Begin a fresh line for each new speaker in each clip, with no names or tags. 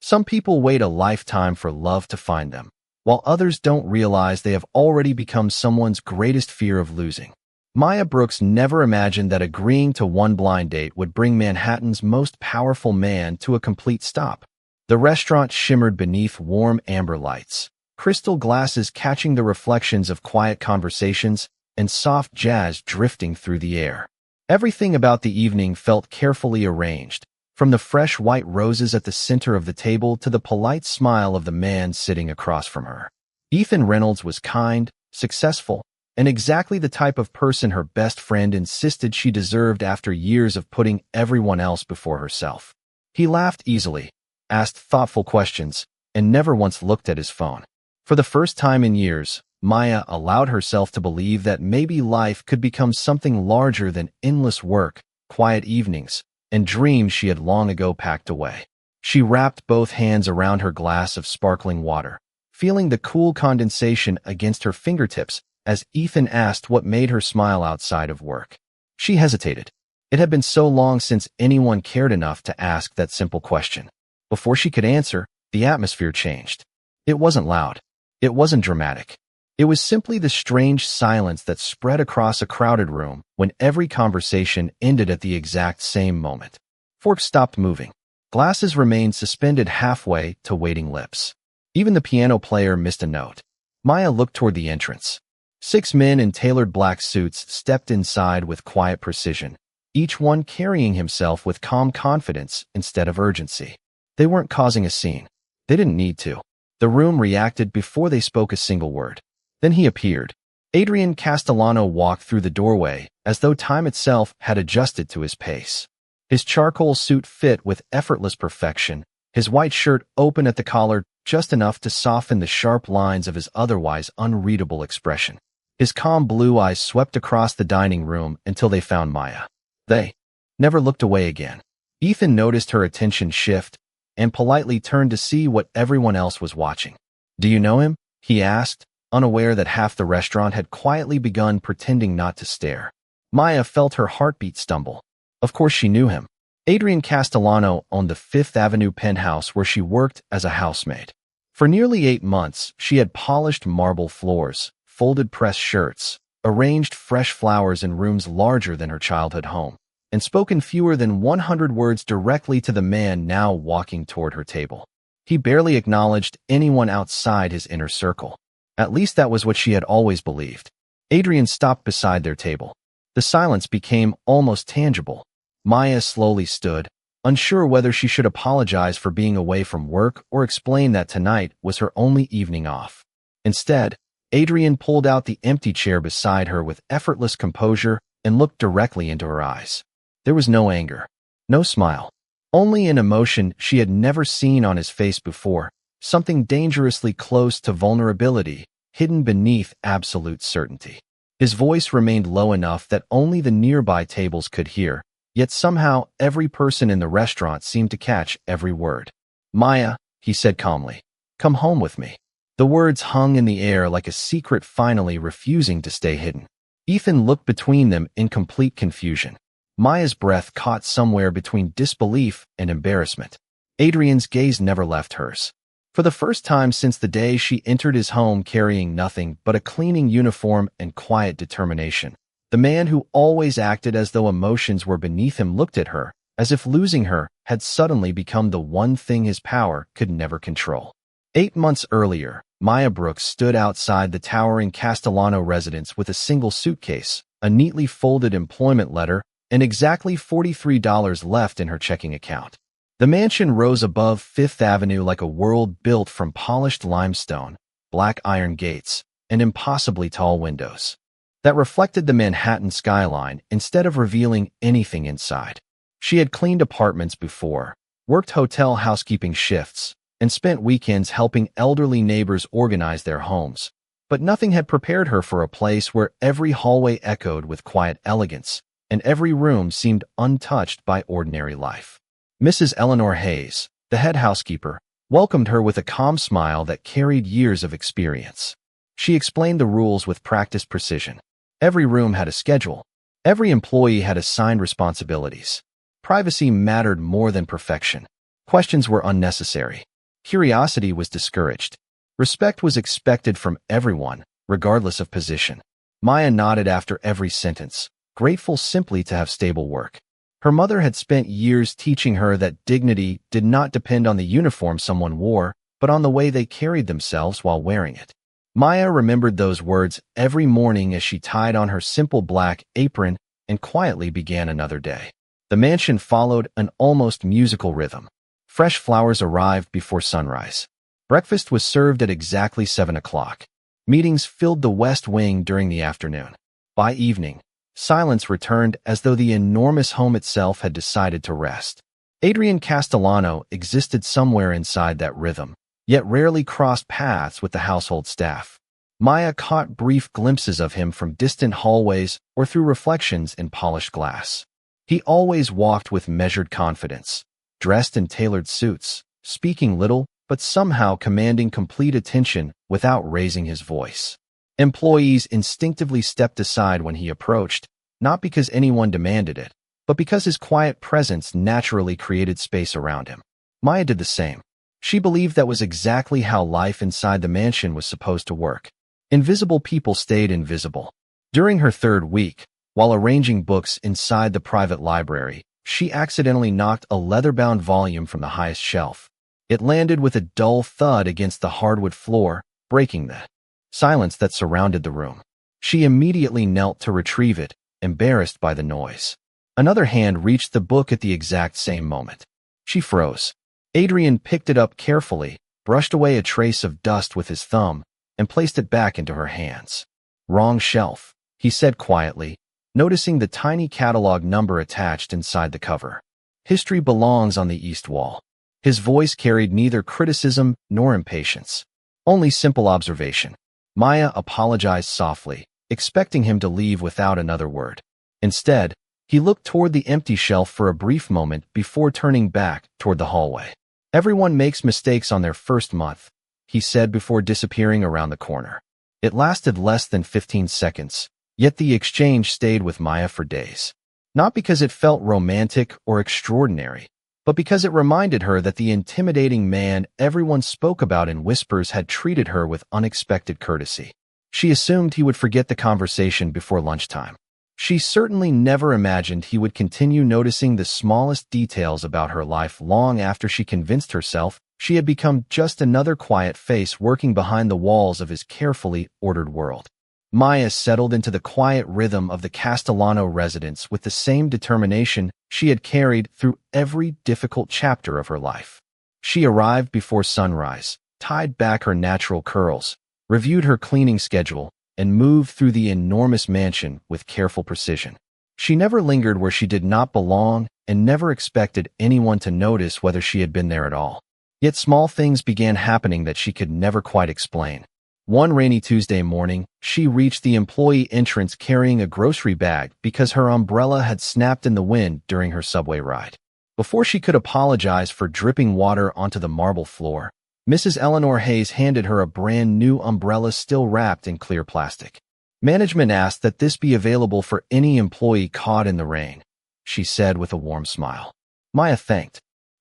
Some people wait a lifetime for love to find them, while others don't realize they have already become someone's greatest fear of losing. Maya Brooks never imagined that agreeing to one blind date would bring Manhattan's most powerful man to a complete stop. The restaurant shimmered beneath warm amber lights, crystal glasses catching the reflections of quiet conversations, and soft jazz drifting through the air. Everything about the evening felt carefully arranged, from the fresh white roses at the center of the table to the polite smile of the man sitting across from her. Ethan Reynolds was kind, successful, and exactly the type of person her best friend insisted she deserved after years of putting everyone else before herself. He laughed easily, asked thoughtful questions, and never once looked at his phone. For the first time in years, Maya allowed herself to believe that maybe life could become something larger than endless work, quiet evenings, and dreams she had long ago packed away. She wrapped both hands around her glass of sparkling water, feeling the cool condensation against her fingertips as Ethan asked what made her smile outside of work. She hesitated. It had been so long since anyone cared enough to ask that simple question. Before she could answer, the atmosphere changed. It wasn't loud. It wasn't dramatic. It was simply the strange silence that spread across a crowded room when every conversation ended at the exact same moment. Forks stopped moving. Glasses remained suspended halfway to waiting lips. Even the piano player missed a note. Maya looked toward the entrance. 6 men in tailored black suits stepped inside with quiet precision, each one carrying himself with calm confidence instead of urgency. They weren't causing a scene. They didn't need to. The room reacted before they spoke a single word. Then he appeared. Adrian Castellano walked through the doorway as though time itself had adjusted to his pace. His charcoal suit fit with effortless perfection, his white shirt open at the collar just enough to soften the sharp lines of his otherwise unreadable expression. His calm blue eyes swept across the dining room until they found Maya. They never looked away again. Ethan noticed her attention shift and politely turned to see what everyone else was watching. "Do you know him?" he asked, unaware that half the restaurant had quietly begun pretending not to stare. Maya felt her heartbeat stumble. Of course she knew him. Adrian Castellano owned the Fifth Avenue penthouse where she worked as a housemaid. For nearly 8 months, she had polished marble floors, folded pressed shirts, arranged fresh flowers in rooms larger than her childhood home, and spoken fewer than 100 words directly to the man now walking toward her table. He barely acknowledged anyone outside his inner circle. At least that was what she had always believed. Adrian stopped beside their table. The silence became almost tangible. Maya slowly stood, unsure whether she should apologize for being away from work or explain that tonight was her only evening off. Instead, Adrian pulled out the empty chair beside her with effortless composure and looked directly into her eyes. There was no anger, no smile, only an emotion she had never seen on his face before, something dangerously close to vulnerability, hidden beneath absolute certainty. His voice remained low enough that only the nearby tables could hear, yet somehow every person in the restaurant seemed to catch every word. "Maya," he said calmly, "come home with me." The words hung in the air like a secret finally refusing to stay hidden. Ethan looked between them in complete confusion. Maya's breath caught somewhere between disbelief and embarrassment. Adrian's gaze never left hers. For the first time since the day she entered his home carrying nothing but a cleaning uniform and quiet determination, the man who always acted as though emotions were beneath him looked at her, as if losing her had suddenly become the one thing his power could never control. 8 months earlier, Maya Brooks stood outside the towering Castellano residence with a single suitcase, a neatly folded employment letter, and exactly $43 left in her checking account. The mansion rose above Fifth Avenue like a world built from polished limestone, black iron gates, and impossibly tall windows that reflected the Manhattan skyline instead of revealing anything inside. She had cleaned apartments before, worked hotel housekeeping shifts, and spent weekends helping elderly neighbors organize their homes. But nothing had prepared her for a place where every hallway echoed with quiet elegance, and every room seemed untouched by ordinary life. Mrs. Eleanor Hayes, the head housekeeper, welcomed her with a calm smile that carried years of experience. She explained the rules with practiced precision. Every room had a schedule. Every employee had assigned responsibilities. Privacy mattered more than perfection. Questions were unnecessary. Curiosity was discouraged. Respect was expected from everyone, regardless of position. Maya nodded after every sentence, grateful simply to have stable work. Her mother had spent years teaching her that dignity did not depend on the uniform someone wore, but on the way they carried themselves while wearing it. Maya remembered those words every morning as she tied on her simple black apron and quietly began another day. The mansion followed an almost musical rhythm. Fresh flowers arrived before sunrise. Breakfast was served at exactly 7 o'clock. Meetings filled the West Wing during the afternoon. By evening, silence returned as though the enormous home itself had decided to rest. Adrian Castellano existed somewhere inside that rhythm, yet rarely crossed paths with the household staff. Maya caught brief glimpses of him from distant hallways or through reflections in polished glass. He always walked with measured confidence, dressed in tailored suits, speaking little but somehow commanding complete attention without raising his voice. Employees instinctively stepped aside when he approached, not because anyone demanded it, but because his quiet presence naturally created space around him. Maya did the same. She believed that was exactly how life inside the mansion was supposed to work. Invisible people stayed invisible. During her third week, while arranging books inside the private library, she accidentally knocked a leather-bound volume from the highest shelf. It landed with a dull thud against the hardwood floor, breaking the silence that surrounded the room. She immediately knelt to retrieve it, embarrassed by the noise. Another hand reached the book at the exact same moment. She froze. Adrian picked it up carefully, brushed away a trace of dust with his thumb, and placed it back into her hands. "Wrong shelf," he said quietly, noticing the tiny catalog number attached inside the cover. "History belongs on the east wall." His voice carried neither criticism nor impatience, only simple observation. Maya apologized softly, expecting him to leave without another word. Instead, he looked toward the empty shelf for a brief moment before turning back toward the hallway. "Everyone makes mistakes on their first month," he said before disappearing around the corner. It lasted less than 15 seconds, yet the exchange stayed with Maya for days. Not because it felt romantic or extraordinary, but because it reminded her that the intimidating man everyone spoke about in whispers had treated her with unexpected courtesy. She assumed he would forget the conversation before lunchtime. She certainly never imagined he would continue noticing the smallest details about her life long after she convinced herself she had become just another quiet face working behind the walls of his carefully ordered world. Maya settled into the quiet rhythm of the Castellano residence with the same determination she had carried through every difficult chapter of her life. She arrived before sunrise, tied back her natural curls, reviewed her cleaning schedule, and moved through the enormous mansion with careful precision. She never lingered where she did not belong and never expected anyone to notice whether she had been there at all. Yet small things began happening that she could never quite explain. One rainy Tuesday morning, she reached the employee entrance carrying a grocery bag because her umbrella had snapped in the wind during her subway ride. Before she could apologize for dripping water onto the marble floor, Mrs. Eleanor Hayes handed her a brand new umbrella still wrapped in clear plastic. "Management asked that this be available for any employee caught in the rain," she said with a warm smile. Maya thanked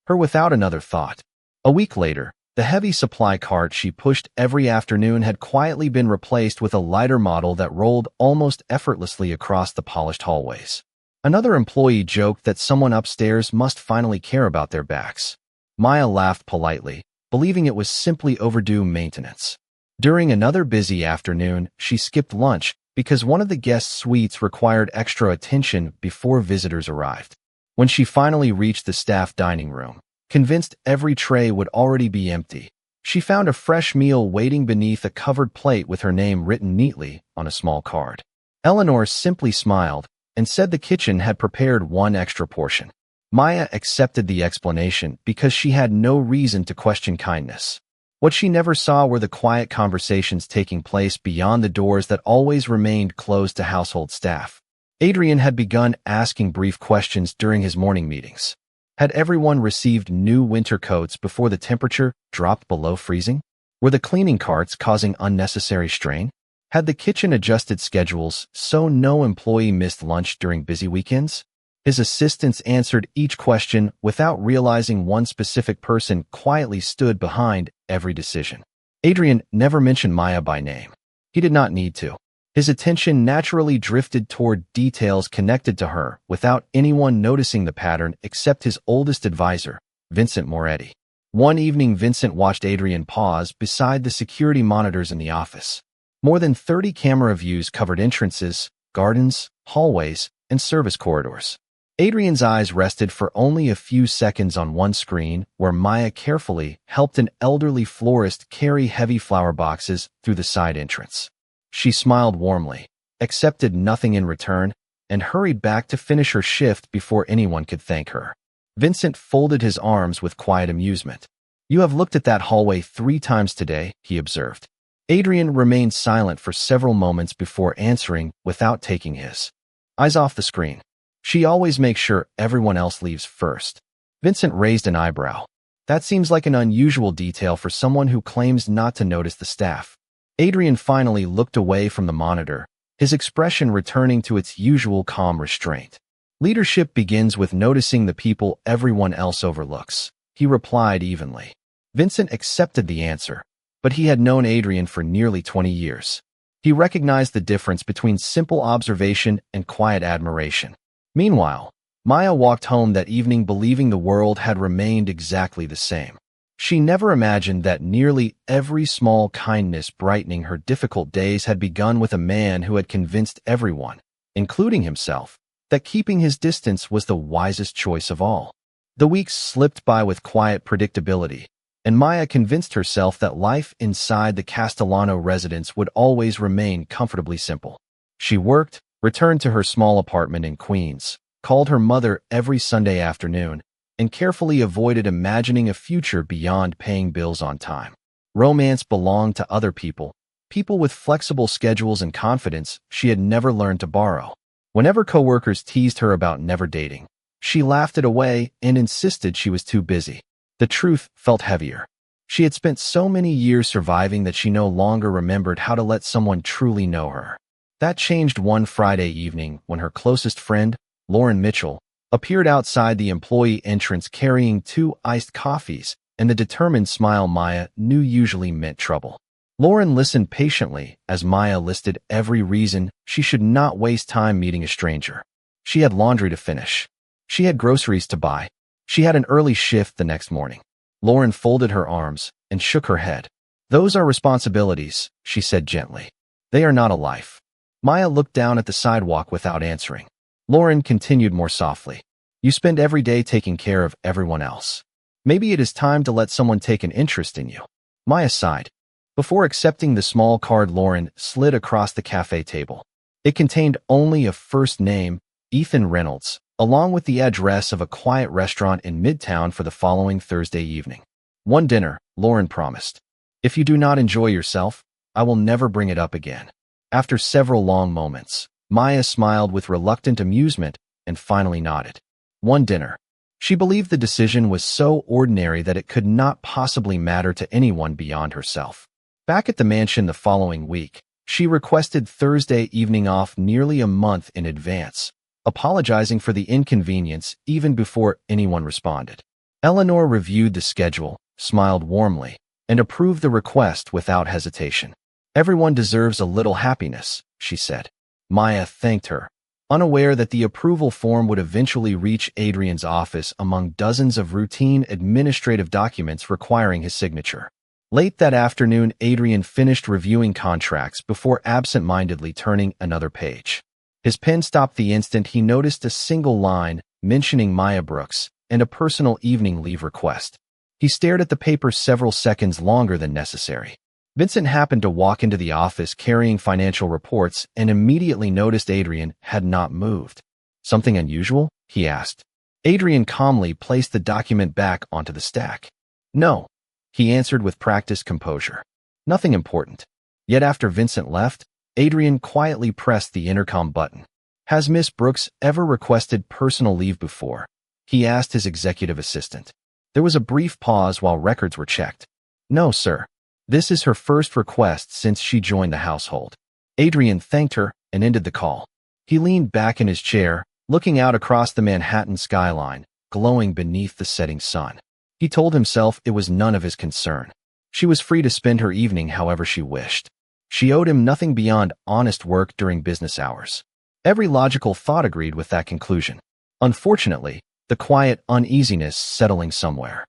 her without another thought. A week later, the heavy supply cart she pushed every afternoon had quietly been replaced with a lighter model that rolled almost effortlessly across the polished hallways. Another employee joked that someone upstairs must finally care about their backs. Maya laughed politely, believing it was simply overdue maintenance. During another busy afternoon, she skipped lunch because one of the guest suites required extra attention before visitors arrived. When she finally reached the staff dining room, convinced every tray would already be empty, she found a fresh meal waiting beneath a covered plate with her name written neatly on a small card. Eleanor simply smiled and said the kitchen had prepared one extra portion. Maya accepted the explanation because she had no reason to question kindness. What she never saw were the quiet conversations taking place beyond the doors that always remained closed to household staff. Adrian had begun asking brief questions during his morning meetings. Had everyone received new winter coats before the temperature dropped below freezing? Were the cleaning carts causing unnecessary strain? Had the kitchen adjusted schedules so no employee missed lunch during busy weekends? His assistants answered each question without realizing one specific person quietly stood behind every decision. Adrian never mentioned Maya by name. He did not need to. His attention naturally drifted toward details connected to her without anyone noticing the pattern except his oldest advisor, Vincent Moretti. One evening, Vincent watched Adrian pause beside the security monitors in the office. More than 30 camera views covered entrances, gardens, hallways, and service corridors. Adrian's eyes rested for only a few seconds on one screen where Maya carefully helped an elderly florist carry heavy flower boxes through the side entrance. She smiled warmly, accepted nothing in return, and hurried back to finish her shift before anyone could thank her. Vincent folded his arms with quiet amusement. "You have looked at that hallway 3 times today," he observed. Adrian remained silent for several moments before answering without taking his eyes off the screen. "She always makes sure everyone else leaves first." Vincent raised an eyebrow. "That seems like an unusual detail for someone who claims not to notice the staff." Adrian finally looked away from the monitor, his expression returning to its usual calm restraint. "Leadership begins with noticing the people everyone else overlooks," he replied evenly. Vincent accepted the answer, but he had known Adrian for nearly 20 years. He recognized the difference between simple observation and quiet admiration. Meanwhile, Maya walked home that evening believing the world had remained exactly the same. She never imagined that nearly every small kindness brightening her difficult days had begun with a man who had convinced everyone, including himself, that keeping his distance was the wisest choice of all. The weeks slipped by with quiet predictability, and Maya convinced herself that life inside the Castellano residence would always remain comfortably simple. She worked, returned to her small apartment in Queens, called her mother every Sunday afternoon, and carefully avoided imagining a future beyond paying bills on time. Romance belonged to other people, people with flexible schedules and confidence she had never learned to borrow. Whenever coworkers teased her about never dating, she laughed it away and insisted she was too busy. The truth felt heavier. She had spent so many years surviving that she no longer remembered how to let someone truly know her. That changed one Friday evening when her closest friend, Lauren Mitchell, appeared outside the employee entrance carrying 2 iced coffees and the determined smile Maya knew usually meant trouble. Lauren listened patiently as Maya listed every reason she should not waste time meeting a stranger. She had laundry to finish. She had groceries to buy. She had an early shift the next morning. Lauren folded her arms and shook her head. "Those are responsibilities," she said gently. "They are not a life." Maya looked down at the sidewalk without answering. Lauren continued more softly. "You spend every day taking care of everyone else. Maybe it is time to let someone take an interest in you." Maya sighed. Before accepting the small card Lauren slid across the cafe table. It contained only a first name, Ethan Reynolds, along with the address of a quiet restaurant in Midtown for the following Thursday evening. "One dinner," Lauren promised. "If you do not enjoy yourself, I will never bring it up again." After several long moments, Maya smiled with reluctant amusement and finally nodded. One dinner. She believed the decision was so ordinary that it could not possibly matter to anyone beyond herself. Back at the mansion the following week, she requested Thursday evening off nearly a month in advance, apologizing for the inconvenience even before anyone responded. Eleanor reviewed the schedule, smiled warmly, and approved the request without hesitation. "Everyone deserves a little happiness," she said. Maya thanked her, unaware that the approval form would eventually reach Adrian's office among dozens of routine administrative documents requiring his signature. Late that afternoon, Adrian finished reviewing contracts before absent-mindedly turning another page. His pen stopped the instant he noticed a single line mentioning Maya Brooks and a personal evening leave request. He stared at the paper several seconds longer than necessary. Vincent happened to walk into the office carrying financial reports and immediately noticed Adrian had not moved. "Something unusual?" he asked. Adrian calmly placed the document back onto the stack. "No," he answered with practiced composure. "Nothing important." Yet after Vincent left, Adrian quietly pressed the intercom button. "Has Miss Brooks ever requested personal leave before?" he asked his executive assistant. There was a brief pause while records were checked. "No, sir. This is her first request since she joined the household." Adrian thanked her and ended the call. He leaned back in his chair, looking out across the Manhattan skyline, glowing beneath the setting sun. He told himself it was none of his concern. She was free to spend her evening however she wished. She owed him nothing beyond honest work during business hours. Every logical thought agreed with that conclusion. Unfortunately, the quiet uneasiness settling somewhere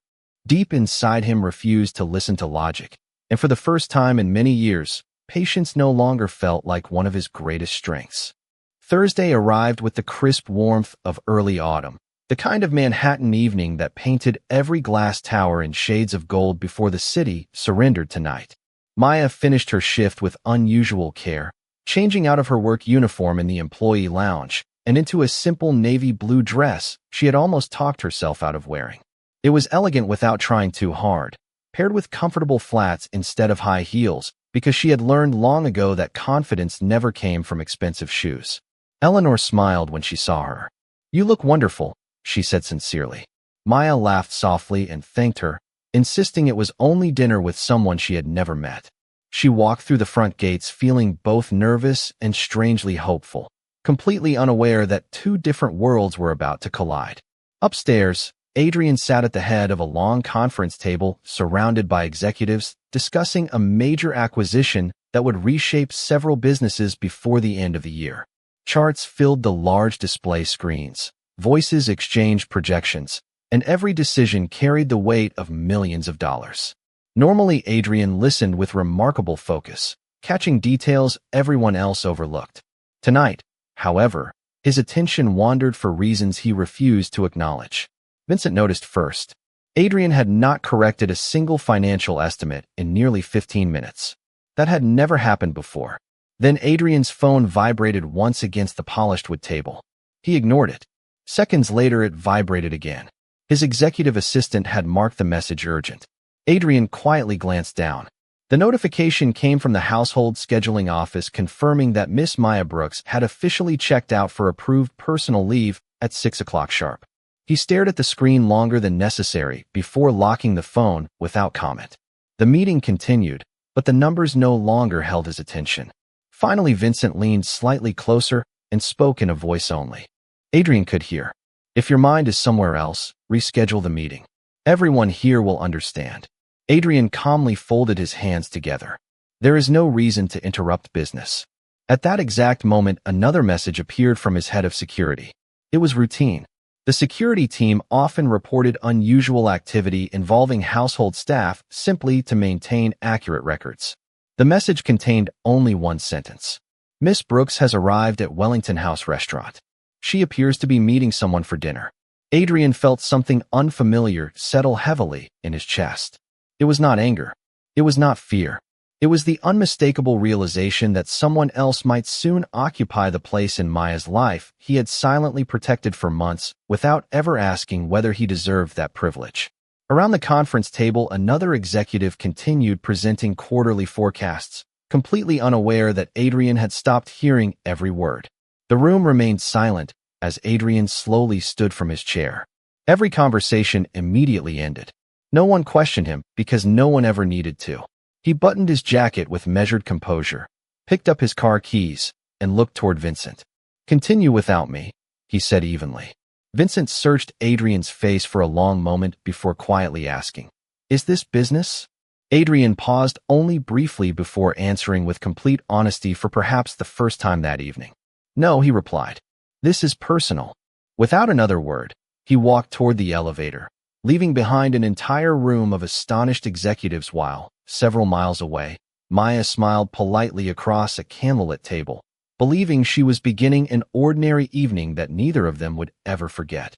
deep inside him refused to listen to logic, and for the first time in many years, patience no longer felt like one of his greatest strengths. Thursday arrived with the crisp warmth of early autumn, the kind of Manhattan evening that painted every glass tower in shades of gold before the city surrendered to night. Maya finished her shift with unusual care, changing out of her work uniform in the employee lounge and into a simple navy blue dress she had almost talked herself out of wearing. It was elegant without trying too hard, paired with comfortable flats instead of high heels, because she had learned long ago that confidence never came from expensive shoes. Eleanor smiled when she saw her. "You look wonderful," she said sincerely. Maya laughed softly and thanked her, insisting it was only dinner with someone she had never met. She walked through the front gates feeling both nervous and strangely hopeful, completely unaware that two different worlds were about to collide. Upstairs, Adrian sat at the head of a long conference table surrounded by executives discussing a major acquisition that would reshape several businesses before the end of the year. Charts filled the large display screens, voices exchanged projections, and every decision carried the weight of millions of dollars. Normally, Adrian listened with remarkable focus, catching details everyone else overlooked. Tonight, however, his attention wandered for reasons he refused to acknowledge. Vincent noticed first. Adrian had not corrected a single financial estimate in nearly 15 minutes. That had never happened before. Then Adrian's phone vibrated once against the polished wood table. He ignored it. Seconds later, it vibrated again. His executive assistant had marked the message urgent. Adrian quietly glanced down. The notification came from the household scheduling office confirming that Miss Maya Brooks had officially checked out for approved personal leave at 6 o'clock sharp. He stared at the screen longer than necessary before locking the phone without comment. The meeting continued, but the numbers no longer held his attention. Finally, Vincent leaned slightly closer and spoke in a voice only. Adrian could hear. "If your mind is somewhere else, reschedule the meeting. Everyone here will understand." Adrian calmly folded his hands together. There is no reason to interrupt business. At that exact moment, another message appeared from his head of security. It was routine. The security team often reported unusual activity involving household staff simply to maintain accurate records. The message contained only one sentence. "Miss Brooks has arrived at Wellington House Restaurant. She appears to be meeting someone for dinner." Adrian felt something unfamiliar settle heavily in his chest. It was not anger. It was not fear. It was the unmistakable realization that someone else might soon occupy the place in Maya's life he had silently protected for months without ever asking whether he deserved that privilege. Around the conference table, another executive continued presenting quarterly forecasts, completely unaware that Adrian had stopped hearing every word. The room remained silent as Adrian slowly stood from his chair. Every conversation immediately ended. No one questioned him because no one ever needed to. He buttoned his jacket with measured composure, picked up his car keys, and looked toward Vincent. "Continue without me," he said evenly. Vincent searched Adrian's face for a long moment before quietly asking, "Is this business?" Adrian paused only briefly before answering with complete honesty for perhaps the first time that evening. "No," he replied. "This is personal." Without another word, he walked toward the elevator, leaving behind an entire room of astonished executives while, several miles away, Maya smiled politely across a candlelit table, believing she was beginning an ordinary evening that neither of them would ever forget.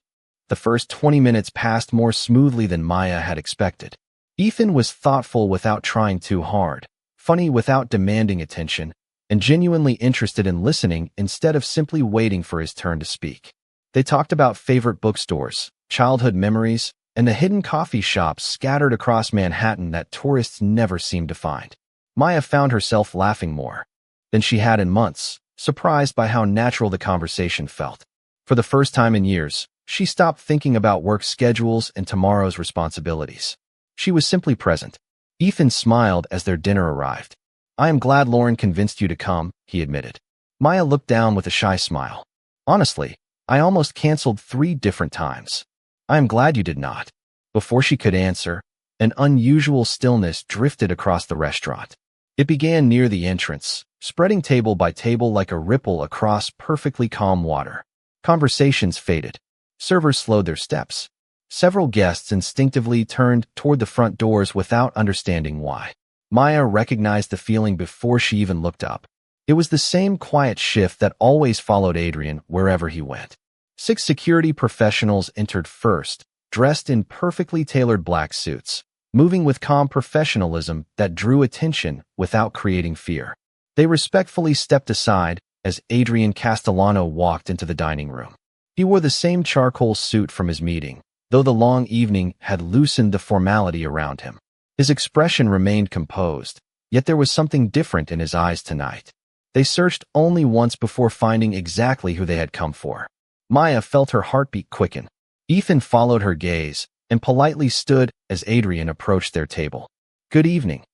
The first 20 minutes passed more smoothly than Maya had expected. Ethan was thoughtful without trying too hard, funny without demanding attention, and genuinely interested in listening instead of simply waiting for his turn to speak. They talked about favorite bookstores, childhood memories, and the hidden coffee shops scattered across Manhattan that tourists never seemed to find. Maya found herself laughing more than she had in months, surprised by how natural the conversation felt. For the first time in years, she stopped thinking about work schedules and tomorrow's responsibilities. She was simply present. Ethan smiled as their dinner arrived. "I am glad Lauren convinced you to come," he admitted. Maya looked down with a shy smile. "Honestly, I almost canceled 3 different times. I am glad you did not. Before she could answer, an unusual stillness drifted across the restaurant. It began near the entrance, spreading table by table like a ripple across perfectly calm water. Conversations faded. Servers slowed their steps. Several guests instinctively turned toward the front doors without understanding why. Maya recognized the feeling before she even looked up. It was the same quiet shift that always followed Adrian wherever he went. 6 security professionals entered first, dressed in perfectly tailored black suits, moving with calm professionalism that drew attention without creating fear. They respectfully stepped aside as Adrian Castellano walked into the dining room. He wore the same charcoal suit from his meeting, though the long evening had loosened the formality around him. His expression remained composed, yet there was something different in his eyes tonight. They searched only once before finding exactly who they had come for. Maya felt her heartbeat quicken. Ethan followed her gaze and politely stood as Adrian approached their table. "Good evening,"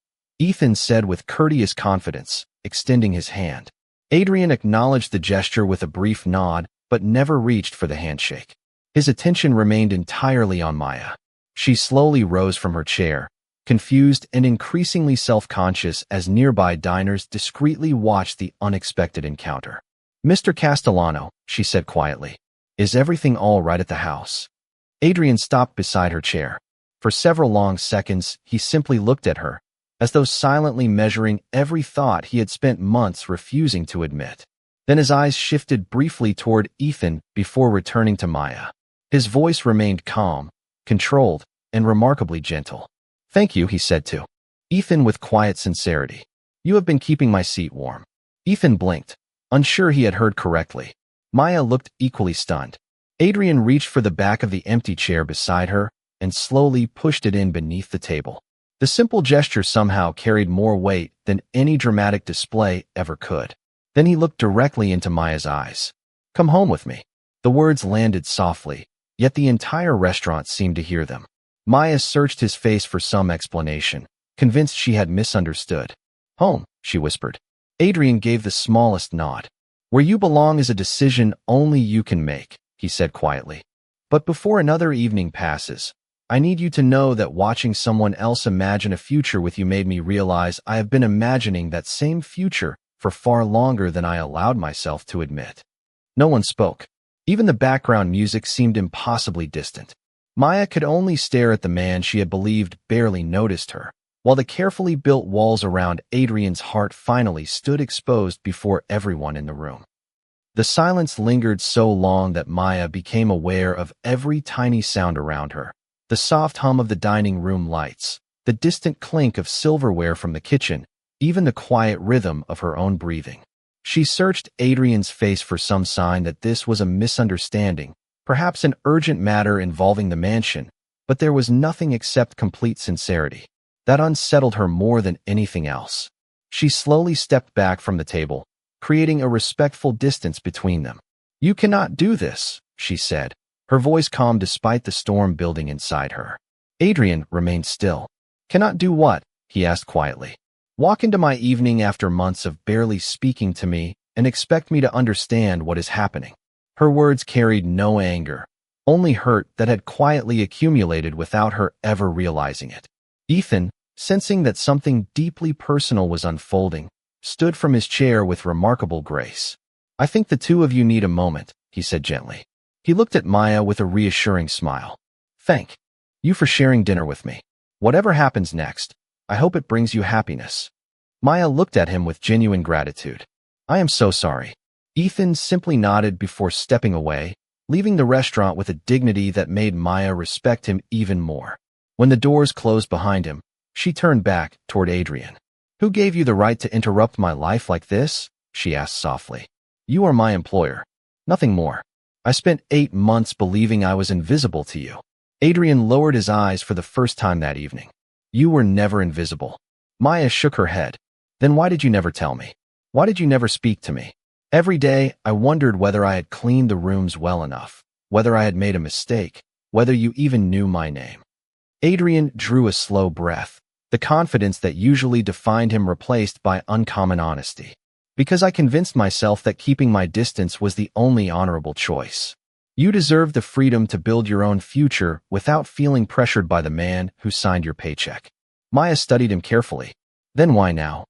Ethan said with courteous confidence, extending his hand. Adrian acknowledged the gesture with a brief nod, but never reached for the handshake. His attention remained entirely on Maya. She slowly rose from her chair, confused and increasingly self-conscious as nearby diners discreetly watched the unexpected encounter. "Mr. Castellano," she said quietly, "is everything all right at the house?" Adrian stopped beside her chair. For several long seconds, he simply looked at her, as though silently measuring every thought he had spent months refusing to admit. Then his eyes shifted briefly toward Ethan before returning to Maya. His voice remained calm, controlled, and remarkably gentle. "Thank you," he said to Ethan with quiet sincerity. "You have been keeping my seat warm." Ethan blinked, unsure he had heard correctly. Maya looked equally stunned. Adrian reached for the back of the empty chair beside her and slowly pushed it in beneath the table. The simple gesture somehow carried more weight than any dramatic display ever could. Then he looked directly into Maya's eyes. "Come home with me." The words landed softly, yet the entire restaurant seemed to hear them. Maya searched his face for some explanation, convinced she had misunderstood. "Home," she whispered. Adrian gave the smallest nod. "Where you belong is a decision only you can make," he said quietly. "But before another evening passes, I need you to know that watching someone else imagine a future with you made me realize I have been imagining that same future for far longer than I allowed myself to admit." No one spoke. Even the background music seemed impossibly distant. Maya could only stare at the man she had believed barely noticed her, while the carefully built walls around Adrian's heart finally stood exposed before everyone in the room. The silence lingered so long that Maya became aware of every tiny sound around her. The soft hum of the dining room lights, the distant clink of silverware from the kitchen, even the quiet rhythm of her own breathing. She searched Adrian's face for some sign that this was a misunderstanding, perhaps an urgent matter involving the mansion, but there was nothing except complete sincerity. That unsettled her more than anything else. She slowly stepped back from the table, creating a respectful distance between them. "You cannot do this," she said, her voice calm despite the storm building inside her. Adrian remained still. "Cannot do what?" he asked quietly. "Walk into my evening after months of barely speaking to me and expect me to understand what is happening." Her words carried no anger, only hurt that had quietly accumulated without her ever realizing it. Ethan, sensing that something deeply personal was unfolding, stood from his chair with remarkable grace. "I think the two of you need a moment," he said gently. He looked at Maya with a reassuring smile. "Thank you for sharing dinner with me. Whatever happens next, I hope it brings you happiness." Maya looked at him with genuine gratitude. "I am so sorry." Ethan simply nodded before stepping away, leaving the restaurant with a dignity that made Maya respect him even more. When the doors closed behind him, she turned back toward Adrian. "Who gave you the right to interrupt my life like this?" she asked softly. "You are my employer. Nothing more. I spent 8 months believing I was invisible to you." Adrian lowered his eyes for the first time that evening. "You were never invisible." Maya shook her head. "Then why did you never tell me? Why did you never speak to me? Every day, I wondered whether I had cleaned the rooms well enough, whether I had made a mistake, whether you even knew my name." Adrian drew a slow breath, the confidence that usually defined him replaced by uncommon honesty. "Because I convinced myself that keeping my distance was the only honorable choice." You deserve the freedom to build your own future without feeling pressured by the man who signed your paycheck. Maya studied him carefully. Then why now?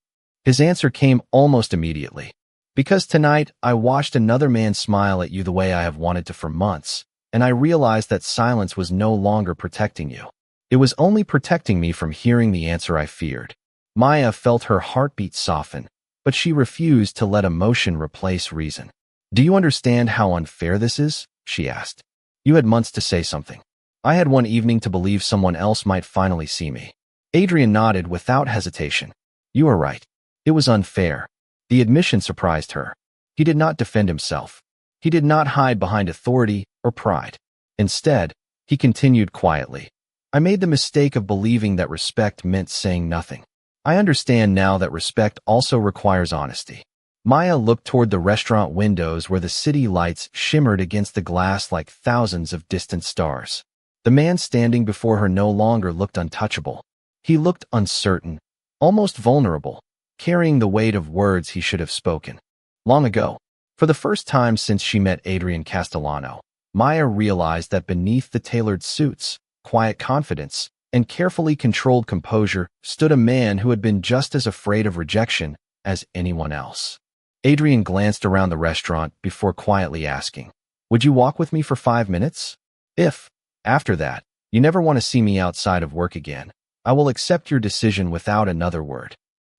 His answer came almost immediately. Because tonight, I watched another man smile at you the way I have wanted to for months, and I realized that silence was no longer protecting you. It was only protecting me from hearing the answer I feared. Maya felt her heartbeat soften, but she refused to let emotion replace reason. Do you understand how unfair this is? She asked. You had months to say something. I had one evening to believe someone else might finally see me. Adrian nodded without hesitation. You are right. It was unfair. The admission surprised her. He did not defend himself. He did not hide behind authority or pride. Instead, he continued quietly. I made the mistake of believing that respect meant saying nothing. I understand now that respect also requires honesty. Maya looked toward the restaurant windows where the city lights shimmered against the glass like thousands of distant stars. The man standing before her no longer looked untouchable. He looked uncertain, almost vulnerable, carrying the weight of words he should have spoken. Long ago, for the first time since she met Adrian Castellano, Maya realized that beneath the tailored suits, quiet confidence, and carefully controlled composure stood a man who had been just as afraid of rejection as anyone else. Adrian glanced around the restaurant before quietly asking, Would you walk with me for 5 minutes? If, after that, you never want to see me outside of work again, I will accept your decision without another word.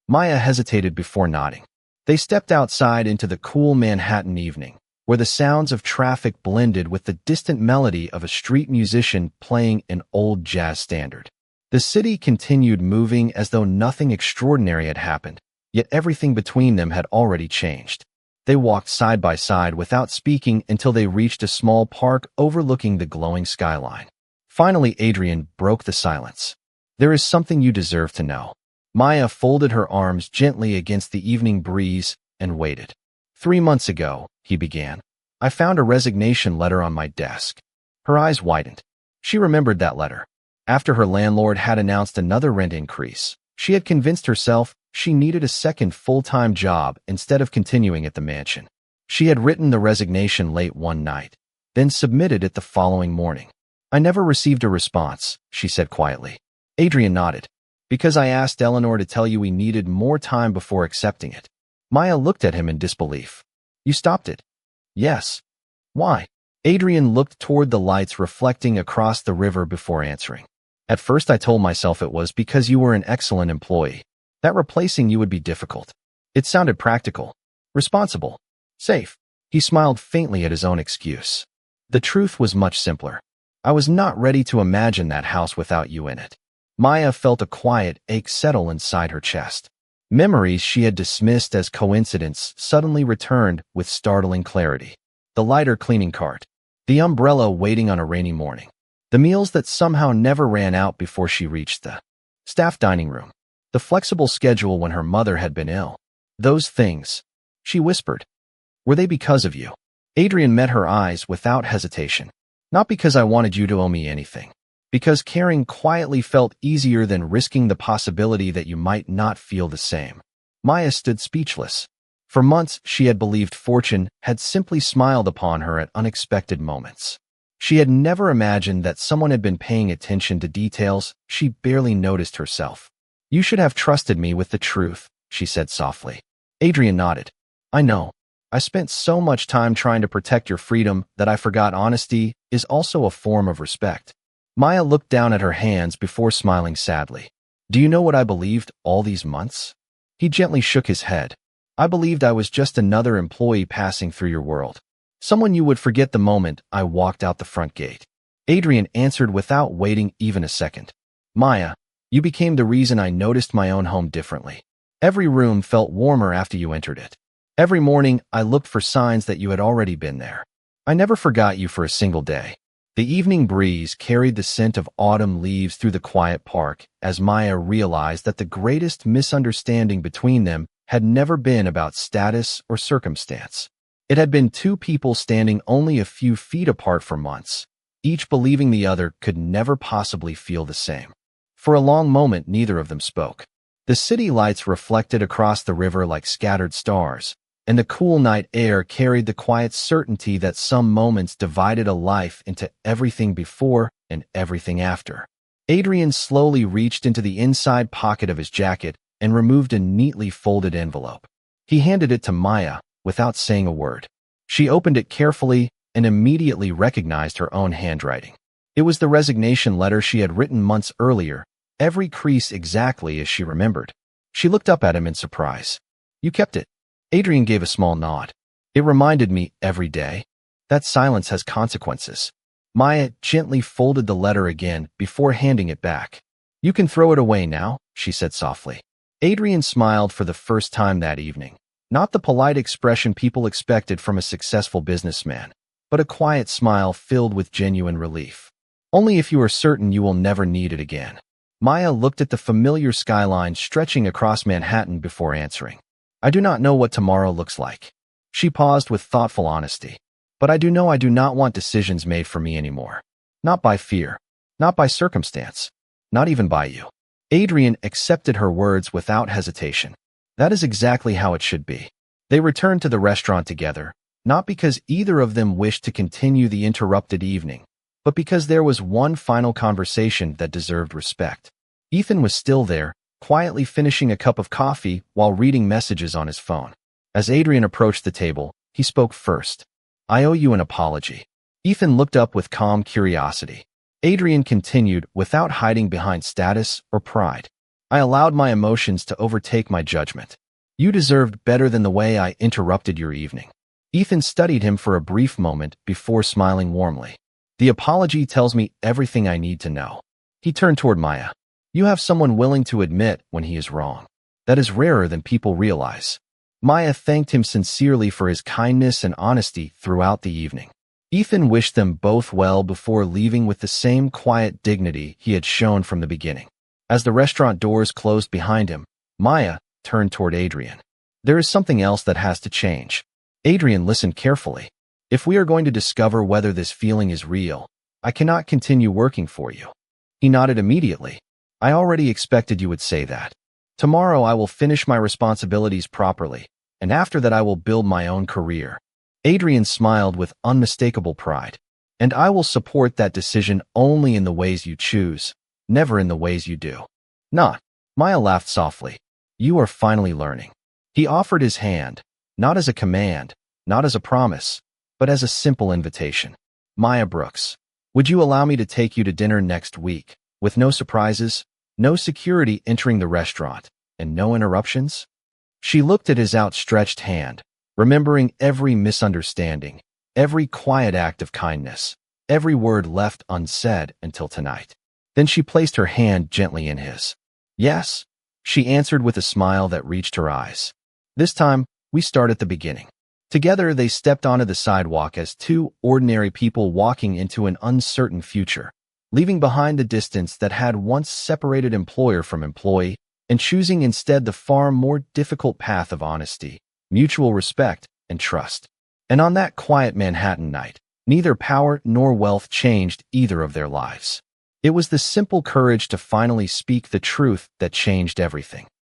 Maya hesitated before nodding. They stepped outside into the cool Manhattan evening, where the sounds of traffic blended with the distant melody of a street musician playing an old jazz standard. The city continued moving as though nothing extraordinary had happened, yet everything between them had already changed. They walked side by side without speaking until they reached a small park overlooking the glowing skyline. Finally, Adrian broke the silence. There is something you deserve to know. Maya folded her arms gently against the evening breeze and waited. 3 months ago, he began, I found a resignation letter on my desk. Her eyes widened. She remembered that letter. After her landlord had announced another rent increase, she had convinced herself she needed a second full-time job instead of continuing at the mansion. She had written the resignation late one night, then submitted it the following morning. I never received a response, she said quietly. Adrian nodded. Because I asked Eleanor to tell you we needed more time before accepting it. Maya looked at him in disbelief. You stopped it? Yes. Why? Adrian looked toward the lights reflecting across the river before answering. At first I told myself it was because you were an excellent employee. That replacing you would be difficult. It sounded practical, responsible, safe. He smiled faintly at his own excuse. The truth was much simpler. I was not ready to imagine that house without you in it. Maya felt a quiet ache settle inside her chest. Memories she had dismissed as coincidence suddenly returned with startling clarity. The lighter cleaning cart, the umbrella waiting on a rainy morning, the meals that somehow never ran out before she reached the staff dining room, the flexible schedule when her mother had been ill. Those things, she whispered, were they because of you? Adrian met her eyes without hesitation. Not because I wanted you to owe me anything. Because caring quietly felt easier than risking the possibility that you might not feel the same. Maya stood speechless. For months, she had believed fortune had simply smiled upon her at unexpected moments. She had never imagined that someone had been paying attention to details she barely noticed herself. You should have trusted me with the truth, she said softly. Adrian nodded. I know. I spent so much time trying to protect your freedom that I forgot honesty is also a form of respect. Maya looked down at her hands before smiling sadly. Do you know what I believed all these months? He gently shook his head. I believed I was just another employee passing through your world. Someone you would forget the moment I walked out the front gate. Adrian answered without waiting even a second. Maya, you became the reason I noticed my own home differently. Every room felt warmer after you entered it. Every morning, I looked for signs that you had already been there. I never forgot you for a single day. The evening breeze carried the scent of autumn leaves through the quiet park as Maya realized that the greatest misunderstanding between them had never been about status or circumstance. It had been two people standing only a few feet apart for months, each believing the other could never possibly feel the same. For a long moment, neither of them spoke. The city lights reflected across the river like scattered stars, and the cool night air carried the quiet certainty that some moments divided a life into everything before and everything after. Adrian slowly reached into the inside pocket of his jacket and removed a neatly folded envelope. He handed it to Maya without saying a word. She opened it carefully and immediately recognized her own handwriting. It was the resignation letter she had written months earlier, every crease exactly as she remembered. She looked up at him in surprise. "You kept it?" Adrian gave a small nod. "It reminded me every day. That silence has consequences." Maya gently folded the letter again before handing it back. "You can throw it away now," she said softly. Adrian smiled for the first time that evening. Not the polite expression people expected from a successful businessman, but a quiet smile filled with genuine relief. "Only if you are certain you will never need it again." Maya looked at the familiar skyline stretching across Manhattan before answering. "I do not know what tomorrow looks like." She paused with thoughtful honesty. "But I do know I do not want decisions made for me anymore. Not by fear, not by circumstance, not even by you." Adrian accepted her words without hesitation. That is exactly how it should be. They returned to the restaurant together, not because either of them wished to continue the interrupted evening, but because there was one final conversation that deserved respect. Ethan was still there, quietly finishing a cup of coffee while reading messages on his phone. As Adrian approached the table, he spoke first. "I owe you an apology." Ethan looked up with calm curiosity. Adrian continued without hiding behind status or pride. "I allowed my emotions to overtake my judgment. You deserved better than the way I interrupted your evening." Ethan studied him for a brief moment before smiling warmly. "The apology tells me everything I need to know." He turned toward Maya. "You have someone willing to admit when he is wrong. That is rarer than people realize." Maya thanked him sincerely for his kindness and honesty throughout the evening. Ethan wished them both well before leaving with the same quiet dignity he had shown from the beginning. As the restaurant doors closed behind him, Maya turned toward Adrian. "There is something else that has to change." Adrian listened carefully. "If we are going to discover whether this feeling is real, I cannot continue working for you." He nodded immediately. "I already expected you would say that. Tomorrow I will finish my responsibilities properly, and after that I will build my own career." Adrian smiled with unmistakable pride. "And I will support that decision only in the ways you choose, never in the ways you do." "Not." Maya laughed softly. "You are finally learning." He offered his hand, not as a command, not as a promise, but as a simple invitation. "Maya Brooks, would you allow me to take you to dinner next week, with no surprises, no security entering the restaurant, and no interruptions?" She looked at his outstretched hand, remembering every misunderstanding, every quiet act of kindness, every word left unsaid until tonight. Then she placed her hand gently in his. "Yes," she answered with a smile that reached her eyes. This time, we start at the beginning. Together, they stepped onto the sidewalk as two ordinary people walking into an uncertain future, leaving behind the distance that had once separated employer from employee and choosing instead the far more difficult path of honesty, mutual respect, and trust. And on that quiet Manhattan night, neither power nor wealth changed either of their lives. It was the simple courage to finally speak the truth that changed everything.